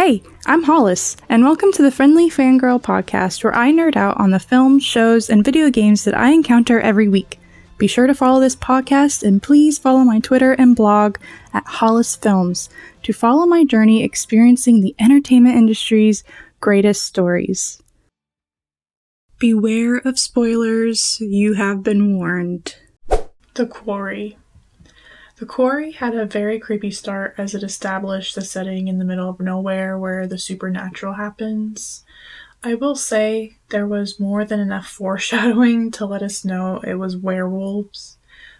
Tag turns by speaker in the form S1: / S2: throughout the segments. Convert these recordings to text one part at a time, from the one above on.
S1: Hey, I'm Hollis, and welcome to the Friendly Fangirl podcast, where I nerd out on the films, shows, and video games that I encounter every week. Be sure to follow this podcast, and please follow my Twitter and blog at Hollis Films to follow my journey experiencing the entertainment industry's greatest stories. Beware of spoilers, you have been warned. The Quarry. The Quarry had a very creepy start as it established the setting in the middle of nowhere where the supernatural happens. I will say there was more than enough foreshadowing to let us know it was werewolves,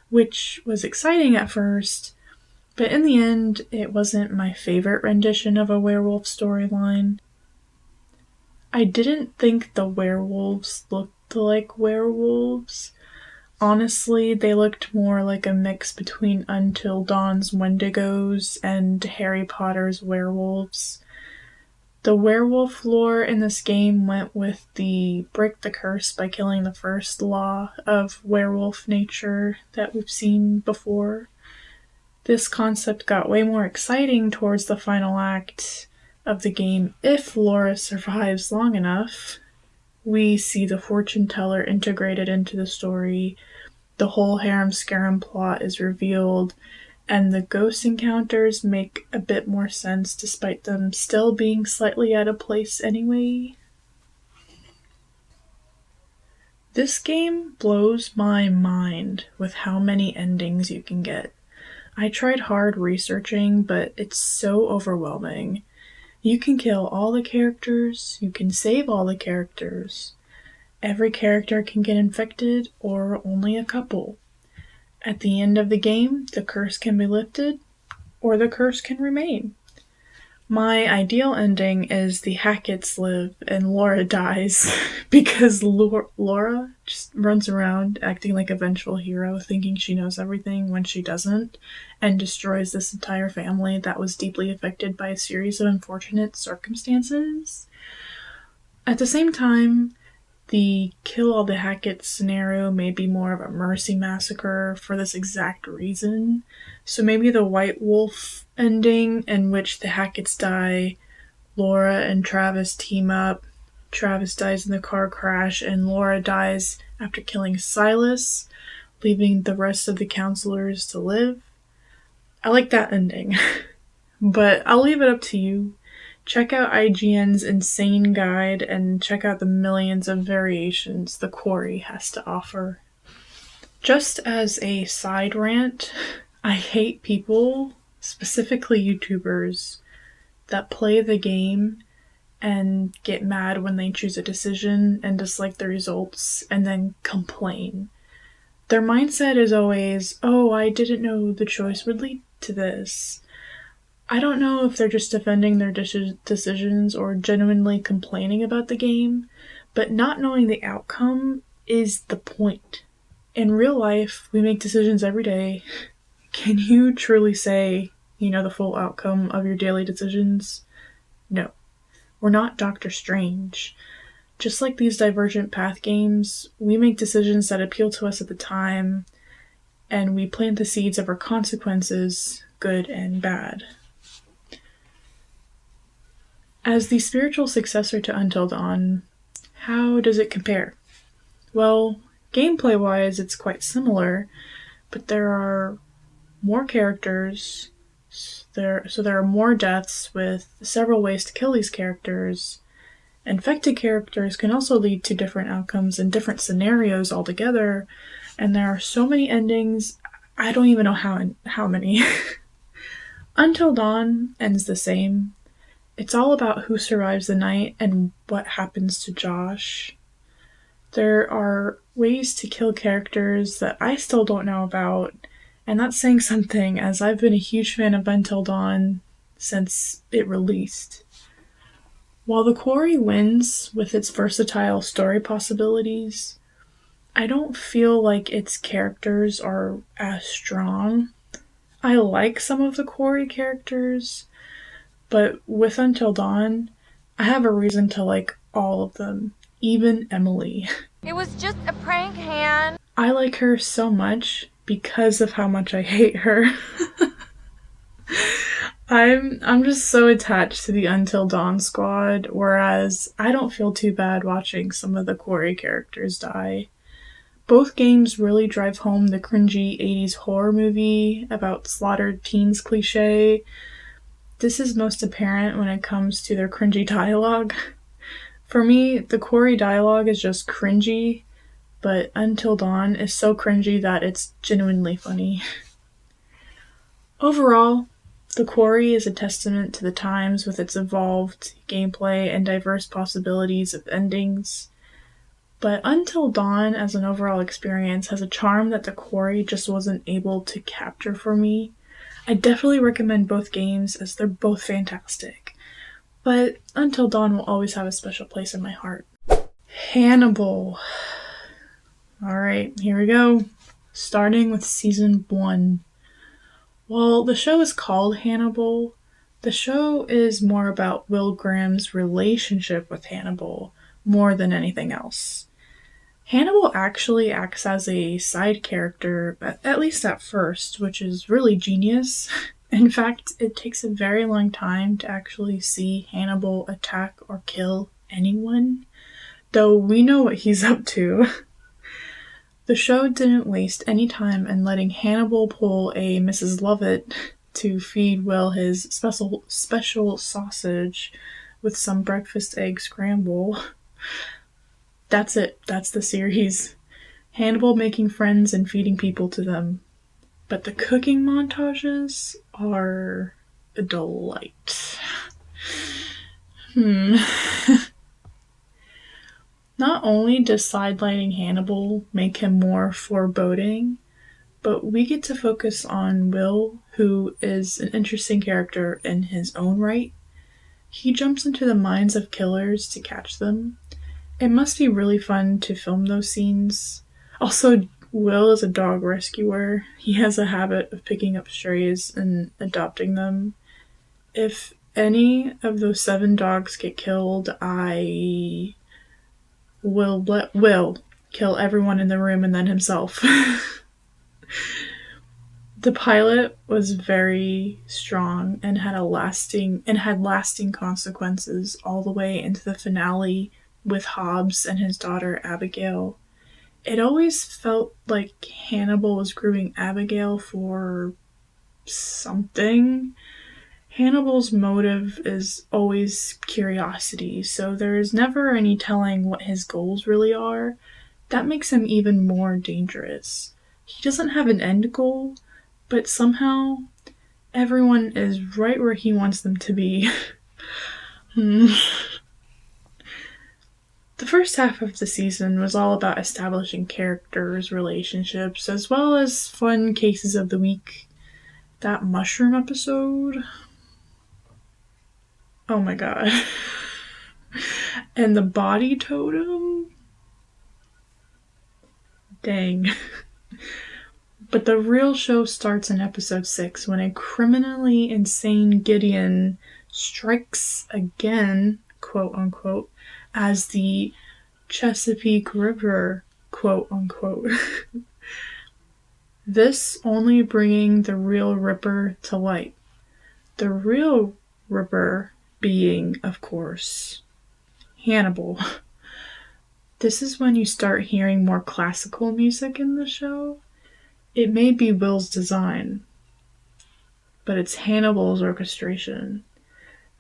S1: which was exciting at first, but in the end it wasn't my favorite rendition of a werewolf storyline. I didn't think the werewolves looked like werewolves. Honestly, they looked more like a mix between Until Dawn's Wendigos and Harry Potter's werewolves. The werewolf lore in this game went with the break the curse by killing the first law of werewolf nature that we've seen before. This concept got way more exciting towards the final act of the game if Laura survives long enough. We see the fortune teller integrated into the story, the whole harem scarum plot is revealed, and the ghost encounters make a bit more sense despite them still being slightly out of place anyway. This game blows my mind with how many endings you can get. I tried hard researching, but it's so overwhelming. You can kill all the characters, you can save all the characters. Every character can get infected, or only a couple. At the end of the game, the curse can be lifted, or the curse can remain. My ideal ending is the Hacketts live and Laura dies, because Laura just runs around acting like a vengeful hero, thinking she knows everything when she doesn't, and destroys this entire family that was deeply affected by a series of unfortunate circumstances. At the same time, the kill all the Hacketts scenario may be more of a mercy massacre for this exact reason. So maybe the White Wolf ending, in which the Hacketts die, Laura and Travis team up, Travis dies in the car crash, and Laura dies after killing Silas, leaving the rest of the counselors to live. I like that ending, but I'll leave it up to you. Check out IGN's insane guide and check out the millions of variations the Quarry has to offer. Just as a side rant, I hate people, specifically YouTubers, that play the game and get mad when they choose a decision and dislike the results and then complain. Their mindset is always, oh, I didn't know the choice would lead to this. I don't know if they're just defending their decisions or genuinely complaining about the game, but not knowing the outcome is the point. In real life, we make decisions every day. Can you truly say you know the full outcome of your daily decisions? No. We're not Doctor Strange. Just like these Divergent Path games, we make decisions that appeal to us at the time, and we plant the seeds of our consequences, good and bad. As the spiritual successor to Until Dawn, how does it compare? Well, gameplay-wise, it's quite similar, but there are more characters, there are more deaths with several ways to kill these characters. Infected characters can also lead to different outcomes and different scenarios altogether, and there are so many endings, I don't even know how many. Until Dawn ends the same. It's all about who survives the night and what happens to Josh. There are ways to kill characters that I still don't know about, and that's saying something, as I've been a huge fan of Until Dawn since it released. While The Quarry wins with its versatile story possibilities, I don't feel like its characters are as strong. I like some of the Quarry characters, but with Until Dawn, I have a reason to like all of them, even Emily.
S2: It was just a prank, Han.
S1: I like her so much because of how much I hate her. I'm just so attached to the Until Dawn squad, whereas I don't feel too bad watching some of the Quarry characters die. Both games really drive home the cringy 80s horror movie about slaughtered teens cliche. This is most apparent when it comes to their cringy dialogue. For me, the Quarry dialogue is just cringy, but Until Dawn is so cringy that it's genuinely funny. Overall, The Quarry is a testament to the times with its evolved gameplay and diverse possibilities of endings. But Until Dawn, as an overall experience, has a charm that The Quarry just wasn't able to capture for me. I definitely recommend both games as they're both fantastic. But Until Dawn will always have a special place in my heart. Hannibal. Alright, here we go. Starting with Season 1. While the show is called Hannibal, the show is more about Will Graham's relationship with Hannibal more than anything else. Hannibal actually acts as a side character, at least at first, which is really genius. In fact, it takes a very long time to actually see Hannibal attack or kill anyone, though we know what he's up to. The show didn't waste any time in letting Hannibal pull a Mrs. Lovett to feed Will his special sausage with some breakfast egg scramble. That's it. That's the series. Hannibal making friends and feeding people to them. But the cooking montages are a delight. Not only does sidelining Hannibal make him more foreboding, but we get to focus on Will, who is an interesting character in his own right. He jumps into the minds of killers to catch them. It must be really fun to film those scenes. Also, Will is a dog rescuer. He has a habit of picking up strays and adopting them. If any of those 7 dogs get killed, I will let Will kill everyone in the room and then himself. The pilot was very strong and had lasting consequences all the way into the finale with Hobbs and his daughter Abigail. It always felt like Hannibal was grooming Abigail for something. Hannibal's motive is always curiosity, so there is never any telling what his goals really are. That makes him even more dangerous. He doesn't have an end goal, but somehow everyone is right where he wants them to be. The first half of the season was all about establishing characters, relationships, as well as fun cases of the week. That mushroom episode. Oh my god. And the body totem. Dang. But the real show starts in episode 6 when a criminally insane Gideon strikes again, quote unquote, as the Chesapeake River, quote unquote. This only bringing the real Ripper to light. The real Ripper being, of course, Hannibal. This is when you start hearing more classical music in the show. It may be Will's design, but it's Hannibal's orchestration.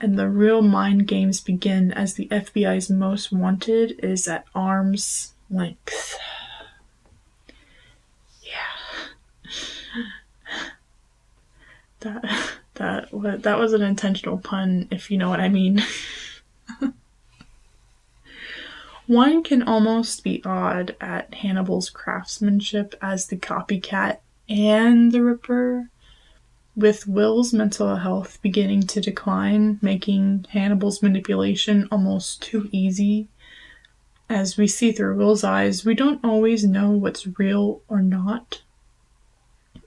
S1: And the real mind games begin as the FBI's most wanted is at arm's length. Yeah. That was an intentional pun, if you know what I mean. One can almost be awed at Hannibal's craftsmanship as the copycat and the Ripper, with Will's mental health beginning to decline, making Hannibal's manipulation almost too easy. As we see through Will's eyes, we don't always know what's real or not.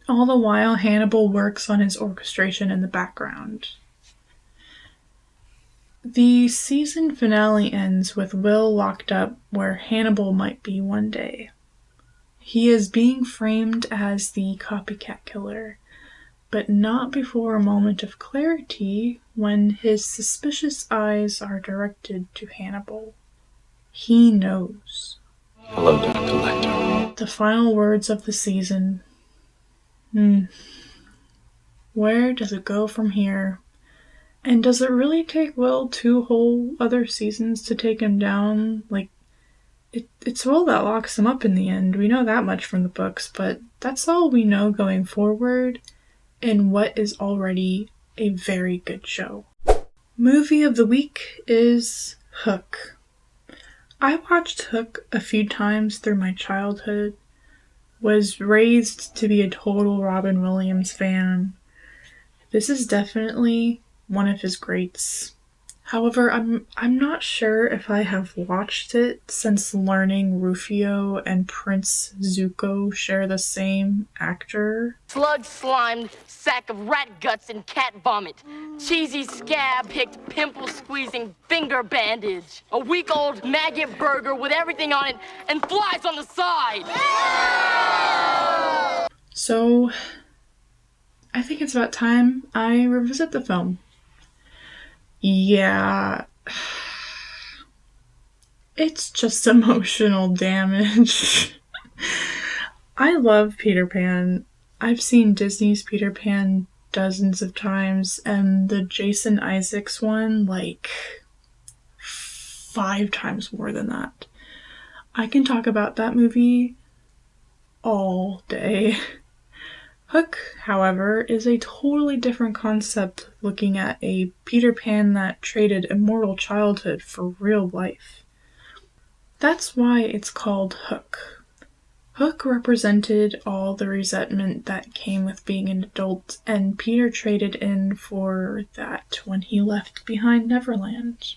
S1: All the while, Hannibal works on his orchestration in the background. The season finale ends with Will locked up where Hannibal might be one day. He is being framed as the copycat killer, but not before a moment of clarity when his suspicious eyes are directed to Hannibal. He knows.
S3: Hello, Dr. Lecter.
S1: The final words of the season. Where does it go from here? And does it really take Will 2 whole other seasons to take him down? It's Will that locks him up in the end. We know that much from the books, but that's all we know going forward in what is already a very good show. Movie of the week is Hook. I watched Hook a few times through my childhood, was raised to be a total Robin Williams fan. This is definitely one of his greats. However, I'm not sure if I have watched it since learning Rufio and Prince Zuko share the same actor.
S4: Slug slimed sack of rat guts and cat vomit. Cheesy scab-picked pimple-squeezing finger bandage. A week-old maggot burger with everything on it and flies on the side.
S1: So, I think it's about time I revisit the film. Yeah, it's just emotional damage. I love Peter Pan. I've seen Disney's Peter Pan dozens of times, and the Jason Isaacs one, 5 times more than that. I can talk about that movie all day. Hook, however, is a totally different concept, looking at a Peter Pan that traded immortal childhood for real life. That's why it's called Hook. Hook represented all the resentment that came with being an adult, and Peter traded in for that when he left behind Neverland.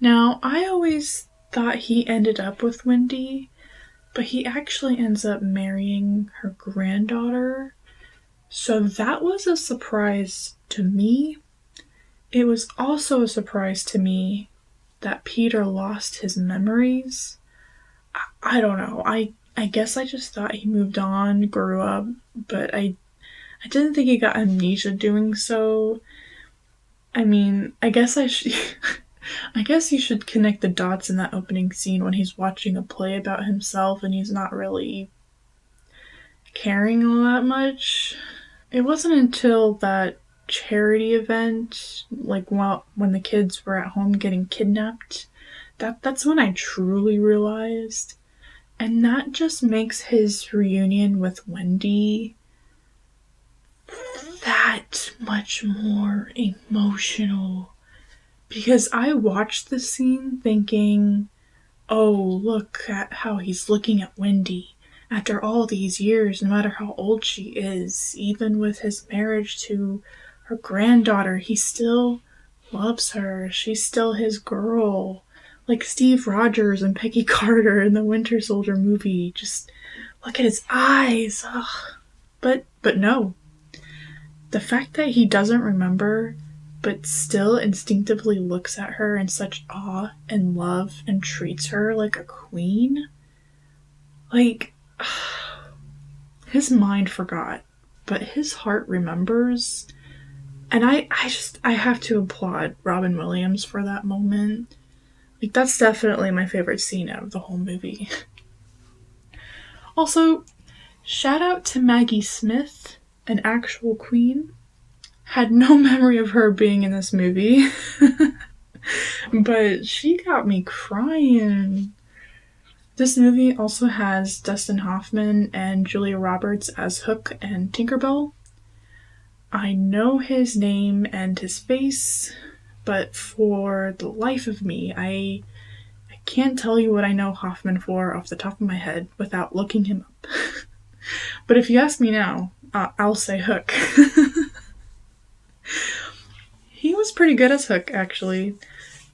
S1: Now, I always thought he ended up with Wendy, but he actually ends up marrying her granddaughter. So that was a surprise to me. It was also a surprise to me that Peter lost his memories. I don't know. I guess I just thought he moved on, grew up, but I didn't think he got amnesia doing so. I mean, I guess you should connect the dots in that opening scene when he's watching a play about himself and he's not really caring all that much. It wasn't until that charity event, when the kids were at home getting kidnapped, that's when I truly realized. And that just makes his reunion with Wendy that much more emotional. Because I watched this scene thinking, oh, look at how he's looking at Wendy. After all these years, no matter how old she is, even with his marriage to her granddaughter, he still loves her. She's still his girl. Like Steve Rogers and Peggy Carter in the Winter Soldier movie. Just look at his eyes. Ugh. But no. The fact that he doesn't remember, but still instinctively looks at her in such awe and love and treats her like a queen. His mind forgot, but his heart remembers. And I have to applaud Robin Williams for that moment. That's definitely my favorite scene out of the whole movie. Also, shout out to Maggie Smith, an actual queen. Had no memory of her being in this movie. But she got me crying. This movie also has Dustin Hoffman and Julia Roberts as Hook and Tinkerbell. I know his name and his face, but for the life of me, I can't tell you what I know Hoffman for off the top of my head without looking him up. But if you ask me now, I'll say Hook. He was pretty good as Hook, actually.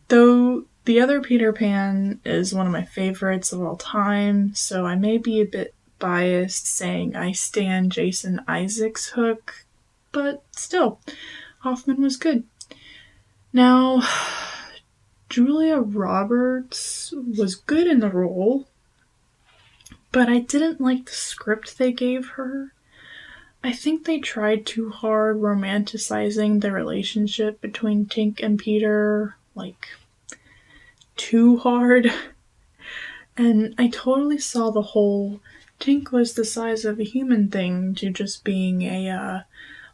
S1: Though the other Peter Pan is one of my favorites of all time, so I may be a bit biased saying I stan Jason Isaacs' Hook, but still, Hoffman was good. Now, Julia Roberts was good in the role, but I didn't like the script they gave her. I think they tried too hard romanticizing the relationship between Tink and Peter, like, too hard. And I totally saw the whole Tink was the size of a human thing to just being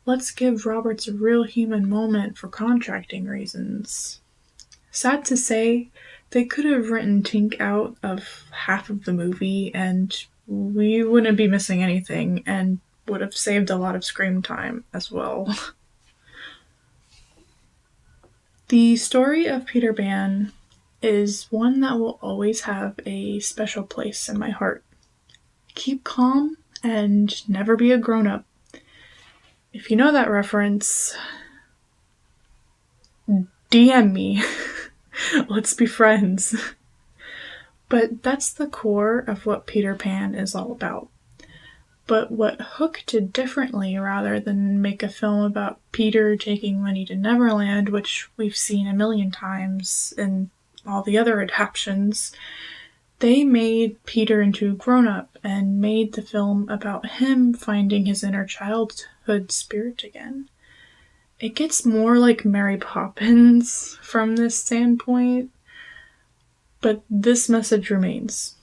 S1: let's give Roberts a real human moment for contracting reasons. Sad to say, they could have written Tink out of half of the movie and we wouldn't be missing anything and would have saved a lot of screen time as well. The story of Peter Pan is one that will always have a special place in my heart. Keep calm and never be a grown-up. If you know that reference, DM me. Let's be friends. But that's the core of what Peter Pan is all about. But what Hook did differently, rather than make a film about Peter taking money to Neverland, which we've seen a million times in all the other adaptations, they made Peter into a grown-up and made the film about him finding his inner childhood spirit again. It gets more like Mary Poppins from this standpoint, but this message remains.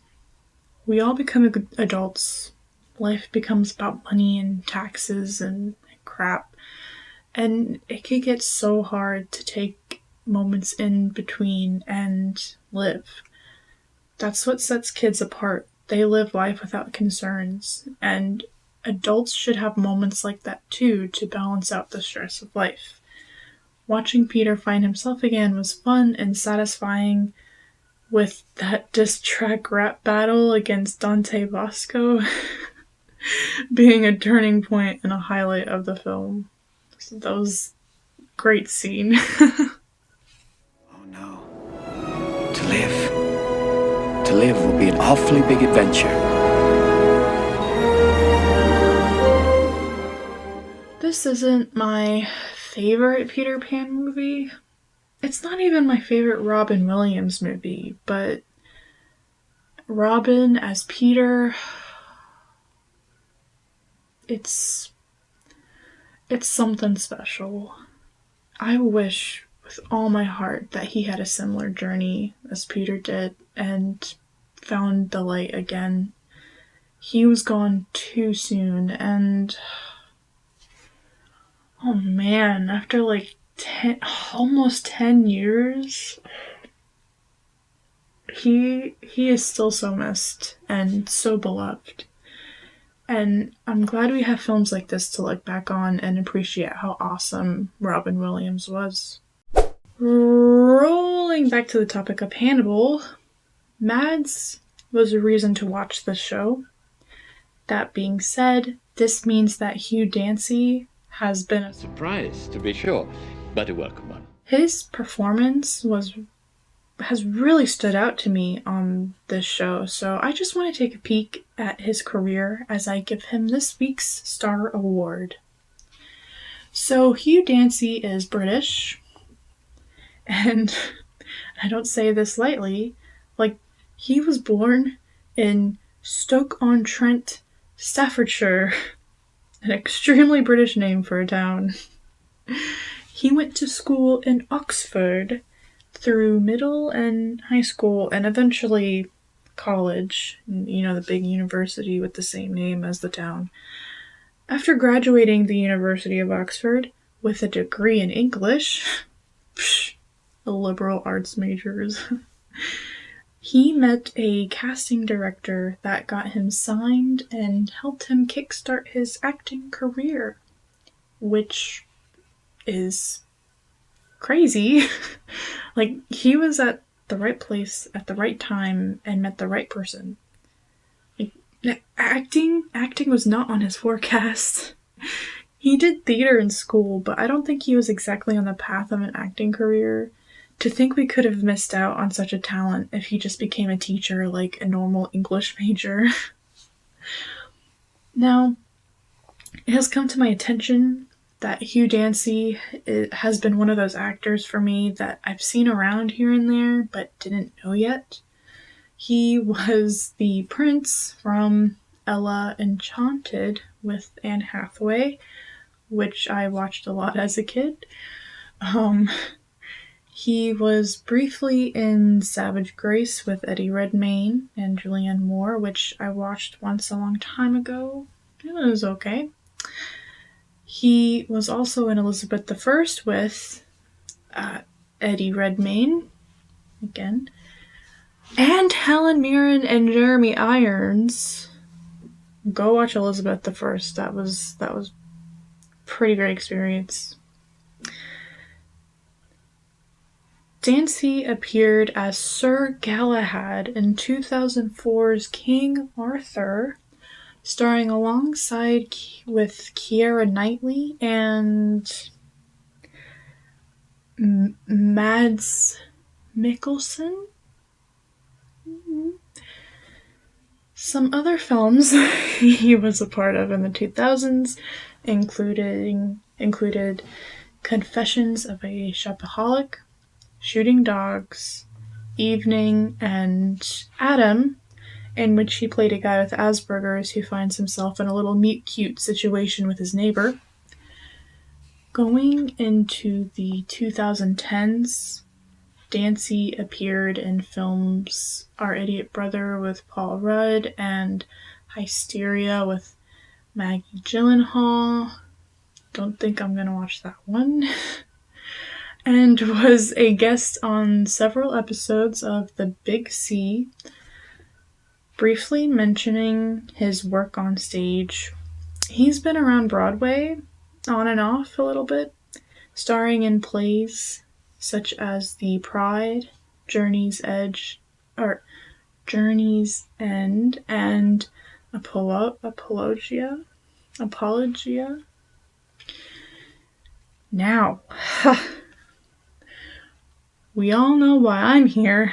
S1: We all become adults. Life becomes about money and taxes and crap, and it can get so hard to take moments in between and live. That's what sets kids apart. They live life without concerns, and adults should have moments like that too to balance out the stress of life. Watching Peter find himself again was fun and satisfying, with that diss track rap battle against Dante Bosco being a turning point and a highlight of the film. So that was a great scene.
S3: Oh no. To live will be an awfully big adventure.
S1: This isn't my favorite Peter Pan movie. It's not even my favorite Robin Williams movie, but Robin as Peter, it's something special. I wish with all my heart that he had a similar journey as Peter did and found the light again. He was gone too soon, and oh man, after like almost 10 years, he is still so missed and so beloved. And I'm glad we have films like this to look back on and appreciate how awesome Robin Williams was. Rolling back to the topic of Hannibal, Mads was a reason to watch this show. That being said, this means that Hugh Dancy has been a
S5: surprise, to be sure, but a welcome one.
S1: His performance has really stood out to me on this show, so I just want to take a peek at his career as I give him this week's Star Award. So Hugh Dancy is British, and I don't say this lightly, like, he was born in Stoke-on-Trent, Staffordshire, an extremely British name for a town. He went to school in Oxford through middle and high school and eventually college, you know, the big university with the same name as the town. After graduating the University of Oxford with a degree in English, the liberal arts majors, he met a casting director that got him signed and helped him kickstart his acting career, which is crazy. Like, he was at the right place at the right time and met the right person. Like, acting was not on his forecast. He did theater in school, but I don't think he was exactly on the path of an acting career. To think we could have missed out on such a talent if he just became a teacher like a normal English major. Now, it has come to my attention that Hugh Dancy has been one of those actors for me that I've seen around here and there, but didn't know yet. He was the prince from Ella Enchanted with Anne Hathaway, which I watched a lot as a kid. He was briefly in Savage Grace with Eddie Redmayne and Julianne Moore, which I watched once a long time ago. It was okay. He was also in Elizabeth I with Eddie Redmayne, again, and Helen Mirren and Jeremy Irons. Go watch Elizabeth I. That was pretty great experience. Dancy appeared as Sir Galahad in 2004's King Arthur, starring alongside with Keira Knightley and Mads Mikkelsen. Some other films he was a part of in the 2000s included Confessions of a Shopaholic, Shooting Dogs, Evening, and Adam, in which he played a guy with Asperger's who finds himself in a little meet-cute situation with his neighbor. Going into the 2010s, Dancy appeared in films Our Idiot Brother with Paul Rudd and Hysteria with Maggie Gyllenhaal. Don't think I'm gonna watch that one. And was a guest on several episodes of The Big C, briefly mentioning his work on stage. He's been around Broadway, on and off a little bit, starring in plays such as The Pride, Journey's End, and Apologia. Now, we all know why I'm here.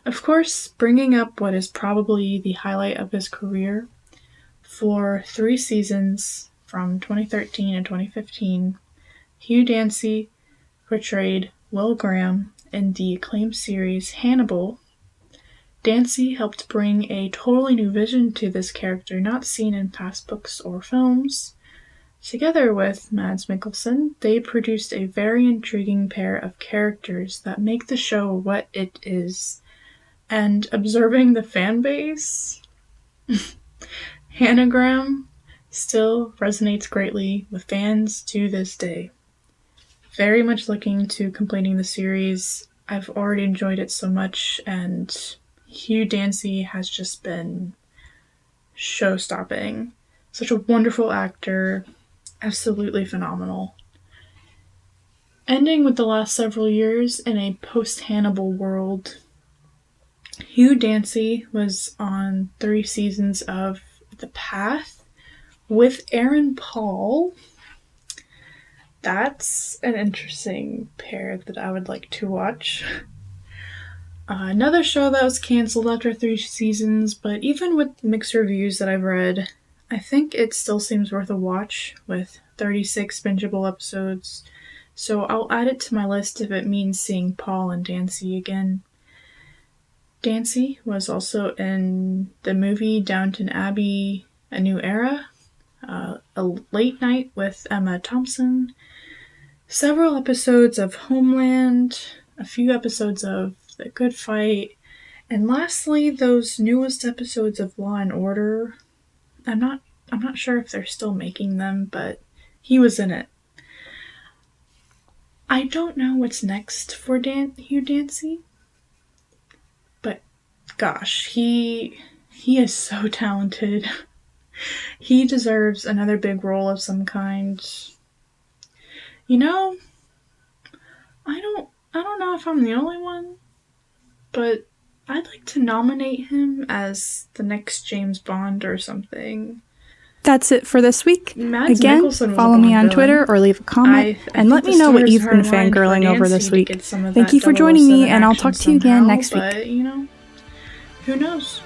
S1: Of course, bringing up what is probably the highlight of his career. For 3 seasons, from 2013 and 2015, Hugh Dancy portrayed Will Graham in the acclaimed series Hannibal. Dancy helped bring a totally new vision to this character not seen in past books or films. Together with Mads Mikkelsen, they produced a very intriguing pair of characters that make the show what it is. And observing the fan base, Hannigram still resonates greatly with fans to this day. Very much looking to completing the series. I've already enjoyed it so much, and Hugh Dancy has just been show-stopping. Such a wonderful actor. Absolutely phenomenal. Ending with the last several years in a post-Hannibal world, Hugh Dancy was on 3 seasons of The Path with Aaron Paul. That's an interesting pair that I would like to watch. Another show that was cancelled after 3 seasons, but even with mixed reviews that I've read, I think it still seems worth a watch with 36 bingeable episodes, so I'll add it to my list if it means seeing Paul and Dancy again. Dancy was also in the movie Downton Abbey, A New Era, A Late Night with Emma Thompson, several episodes of Homeland, a few episodes of The Good Fight, and lastly, those newest episodes of Law and Order. I'm not sure if they're still making them, but he was in it. I don't know what's next for Hugh Dancy, but gosh, he is so talented. He deserves another big role of some kind. You know, I don't know if I'm the only one, but I'd like to nominate him as the next James Bond or something.
S6: That's it for this week.
S1: Mads
S6: Again,
S1: Mikkelsen was
S6: follow
S1: a
S6: me
S1: Bond
S6: on Twitter
S1: villain.
S6: or leave a comment
S1: I
S6: and let
S1: think
S6: me
S1: the
S6: know what
S1: story's
S6: you've been
S1: hard line for
S6: fangirling over
S1: Nancy
S6: this
S1: to
S6: week.
S1: get some of
S6: Thank
S1: that
S6: you for joining me,
S1: 007
S6: and I'll talk
S1: action
S6: to you again
S1: somehow,
S6: next week.
S1: but, you know, who knows?